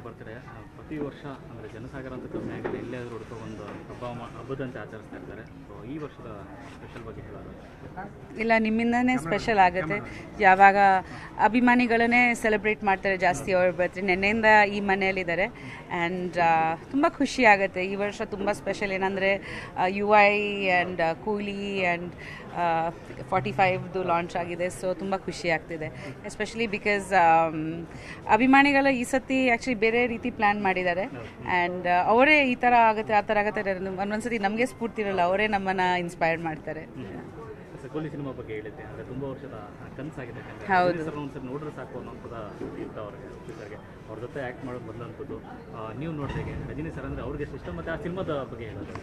ಬರ್ತಾರೆ ಪ್ರತಿ ವರ್ಷ ಅಂದರೆ ಜನಸಾಗರ ಅಂತ ಕಮ್ಮಿ ಆಗಿದೆ, ಎಲ್ಲಿಯಾದರೂ ಹುಡುಕೋ ಒಂದು ಹಬ್ಬದಂತೆ ಆಚರಿಸ್ತಾ ಇರ್ತಾರೆ. ಸೊ ಈ ವರ್ಷದ ಸ್ಪೆಷಲ್ ಬಗ್ಗೆ ಹೇಳೋದು? ಇಲ್ಲ, ನಿಮ್ಮಿಂದನೇ ಸ್ಪೆಷಲ್ ಆಗುತ್ತೆ. ಯಾವಾಗ ಅಭಿಮಾನಿಗಳನ್ನೇ ಸೆಲೆಬ್ರೇಟ್ ಮಾಡ್ತಾರೆ ಜಾಸ್ತಿ ಅವ್ರ ಬರ್ತ್ಡೇ. ನೆನ್ನೆಯಿಂದ ಈ ಮನೆಯಲ್ಲಿದ್ದಾರೆ ಆ್ಯಂಡ್ ತುಂಬ ಖುಷಿ ಆಗುತ್ತೆ. ಈ ವರ್ಷ ತುಂಬ ಸ್ಪೆಷಲ್ ಏನಂದರೆ UI ಆ್ಯಂಡ್ ಕೂಲಿ ಆ್ಯಂಡ್ 45ದು ಲಾಂಚ್ ಆಗಿದೆ. ಸೊ ತುಂಬ ಖುಷಿ ಆಗ್ತಿದೆ, ಎಸ್ಪೆಷಲಿ ಬಿಕಾಸ್ ಅಭಿಮಾನಿಗಳ ಈ ಸತಿ ಆ್ಯಕ್ಚುಲಿ ಬೇರೆ ರೀತಿ ಪ್ಲ್ಯಾನ್ ಮಾಡಿದ್ದಾರೆ ಆ್ಯಂಡ್ ಅವರೇ ಈ ಥರ ಆಗುತ್ತೆ ಆ ಥರ ಆಗುತ್ತೆ ಒಂದೊಂದ್ಸತಿ ನಮಗೆ ಸ್ಫೂರ್ತಿ ಇರಲ್ಲ, ಅವರೇ ನಮ್ಮನ್ನು ಇನ್ಸ್ಪೈರ್ ಮಾಡ್ತಾರೆ. ಕೂಲಿ ಸಿನಿಮಾ ಬಗ್ಗೆ ಹೇಳಿದ್ದೆ, ಅಂದರೆ ತುಂಬ ವರ್ಷದ ಕನಸಾಗಿದೆ. ಹೌದು, ಒಂದ್ಸರಿ ನೋಡ್ರೆ ಸಾಕು ಅನ್ನೋಂಥದ ಇತ್ತು ಅವ್ರಿಗೆ, ಆಫೀಸರ್ಗೆ ಅವ್ರ ಜೊತೆ ಆ್ಯಕ್ಟ್ ಮಾಡೋದು ಮೊದಲಂಥದ್ದು. ನೀವು ನೋಡಿದಾಗೆ ರಜನಿ ಸರ್ ಅಂದರೆ ಅವ್ರಿಗೆ ಇಷ್ಟ, ಮತ್ತು ಆ ಸಿನಿಮಾದ ಬಗ್ಗೆ ಹೇಳೋದು?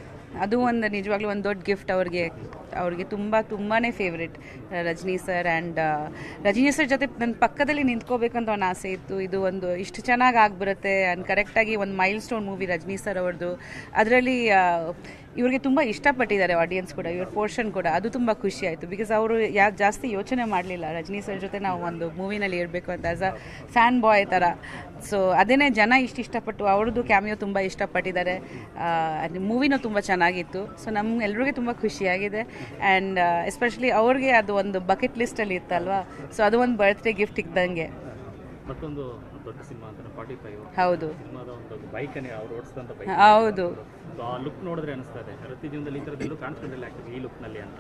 ಅದು ಒಂದು ನಿಜವಾಗ್ಲೂ ಒಂದು ದೊಡ್ಡ ಗಿಫ್ಟ್ ಅವ್ರಿಗೆ ತುಂಬಾ favourite Rajini sir. And Rajini sir ಜೊತೆ ನನ್ನ ಪಕ್ಕದಲ್ಲಿ ನಿಂತ್ಕೋಬೇಕಂತ ಒಂದು ಆಸೆ ಇತ್ತು. ಇದು ಒಂದು ಇಷ್ಟು ಚೆನ್ನಾಗಿ ಆಗಿಬರುತ್ತೆ ಆ್ಯಂಡ್ ಕರೆಕ್ಟಾಗಿ ಒಂದು milestone movie Rajini sir ಅವ್ರದ್ದು. ಅದರಲ್ಲಿ ಇವ್ರಿಗೆ ತುಂಬ ಇಷ್ಟಪಟ್ಟಿದ್ದಾರೆ ಆಡಿಯನ್ಸ್ ಕೂಡ, ಇವ್ರ ಪೋರ್ಷನ್ ಕೂಡ. ಅದು ತುಂಬ ಖುಷಿ ಆಯಿತು, ಬಿಕಾಸ್ ಅವರು ಜಾಸ್ತಿ ಯೋಚನೆ ಮಾಡಲಿಲ್ಲ ರಜನಿ ಸರ್ ಜೊತೆ ನಾವು ಒಂದು ಮೂವಿನಲ್ಲಿ ಇರಬೇಕು ಅಂತ, ಆ್ಯಸ್ ಅ ಫ್ಯಾನ್ ಬಾಯ್ ಥರ. ಸೊ ಅದೇನೇ ಜನ ಇಷ್ಟಪಟ್ಟು ಅವ್ರದ್ದು ಕ್ಯಾಮಿಯೋ ತುಂಬ ಇಷ್ಟಪಟ್ಟಿದ್ದಾರೆ. ಮೂವಿನೂ ತುಂಬ ಚೆನ್ನಾಗಿತ್ತು. ಸೊ ನಮ್ಗೆಲ್ರಿಗೂ ತುಂಬ ಖುಷಿಯಾಗಿದೆ ಆ್ಯಂಡ್ ಎಸ್ಪೆಷಲಿ ಅವ್ರಿಗೆ ಅದು ಒಂದು ಬಕೆಟ್ ಲಿಸ್ಟಲ್ಲಿ ಇತ್ತಲ್ವಾ, ಸೊ ಅದು ಒಂದು ಬರ್ತ್ಡೇ ಗಿಫ್ಟ್ ಇದ್ದಂಗೆ. ಮತ್ತೊಂದು ದೊಡ್ಡ ಸಿನಿಮಾ ಅಂತ 45. ಹೌದು, ಸಿನಿಮಾದ ಒಂದು ಬೈಕನ್ನೇ ಅವ್ರು ಓಡಿಸಿದಂಥ ಬೈಕ್. ಹೌದು, ಆ ಲುಕ್ ನೋಡಿದ್ರೆ ಅನಿಸ್ತಾ ಇದೆ ವೃತ್ತಿ ಜೀವನದಲ್ಲಿ ಈ ಥರದ್ದೆಲ್ಲೂ ಕಾಣಿಸ್ಕೊಂಡಿಲ್ಲ ಆಗ್ತದೆ ಈ ಲುಕ್ನಲ್ಲಿ ಅಂತ.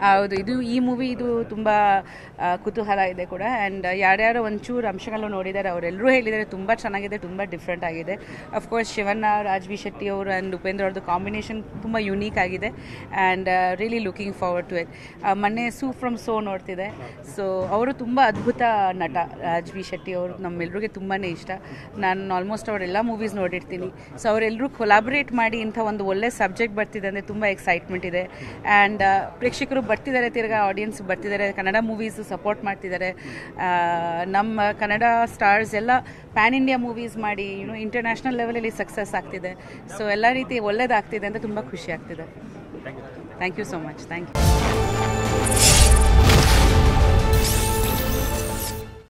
ಹೌದು, ಈ ಮೂವಿ ಇದು ತುಂಬ ಕುತೂಹಲ ಇದೆ ಕೂಡ. ಆ್ಯಂಡ್ ಯಾರ್ಯಾರು ಒಂಚೂರು ಅಂಶಗಳು ನೋಡಿದ್ದಾರೆ ಅವರೆಲ್ಲರೂ ಹೇಳಿದ್ದಾರೆ ತುಂಬ ಚೆನ್ನಾಗಿದೆ, ತುಂಬ ಡಿಫ್ರೆಂಟ್ ಆಗಿದೆ. ಅಫ್ಕೋರ್ಸ್ ಶಿವಣ್ಣ, ರಾಜ್ ಬಿ ಶೆಟ್ಟಿ ಅವರು ಆ್ಯಂಡ್ ಉಪೇಂದ್ರ ಅವ್ರದ್ದು ಕಾಂಬಿನೇಷನ್ ತುಂಬ ಯುನೀಕ್ ಆಗಿದೆ and really looking forward to it. ಮೊನ್ನೆ ಸೂ ಫ್ರಮ್ ಸೋ ನೋಡ್ತಿದೆ. ಸೊ ಅವರು ತುಂಬ ಅದ್ಭುತ ನಟ ರಾಜ್ ಬಿ ಶೆಟ್ಟಿ ಅವರು, ನಮ್ಮೆಲ್ರಿಗೆ ತುಂಬಾ ಇಷ್ಟ. ನಾನು ಆಲ್ಮೋಸ್ಟ್ ಅವರೆಲ್ಲ ಮೂವೀಸ್ ನೋಡಿರ್ತೀನಿ. ಸೊ ಅವರೆಲ್ಲರೂ ಕೊಲಾಬ್ರೇಟ್ ಮಾಡಿ ಇಂಥ ಒಂದು ಒಳ್ಳೆ ಸಬ್ಜೆಕ್ಟ್ ಬರ್ತಿದೆ ಅಂದರೆ ತುಂಬ ಎಕ್ಸೈಟ್ಮೆಂಟ್ ಇದೆ. ಆ್ಯಂಡ್ ಪ್ರೇಕ್ಷಕರು ಬರ್ತಿದ್ದಾರೆ, ತಿರ್ಗಾ ಆಡಿಯನ್ಸ್ ಬರ್ತಿದ್ದಾರೆ, ಕನ್ನಡ ಮೂವೀಸ್ ಸಪೋರ್ಟ್ ಮಾಡ್ತಿದ್ದಾರೆ. ನಮ್ಮ ಕನ್ನಡ ಸ್ಟಾರ್ಸ್ ಎಲ್ಲ ಪ್ಯಾನ್ ಇಂಡಿಯಾ ಮೂವೀಸ್ ಮಾಡಿ ಇಂಟರ್ನ್ಯಾಷನಲ್ ಲೆವೆಲಲ್ಲಿ ಸಕ್ಸಸ್ ಆಗ್ತಿದೆ. ಸೊ ಎಲ್ಲ ರೀತಿ ಒಳ್ಳೇದಾಗ್ತಿದೆ ಅಂತ ತುಂಬ ಖುಷಿ ಆಗ್ತಿದೆ. Thank you so much. Thank you.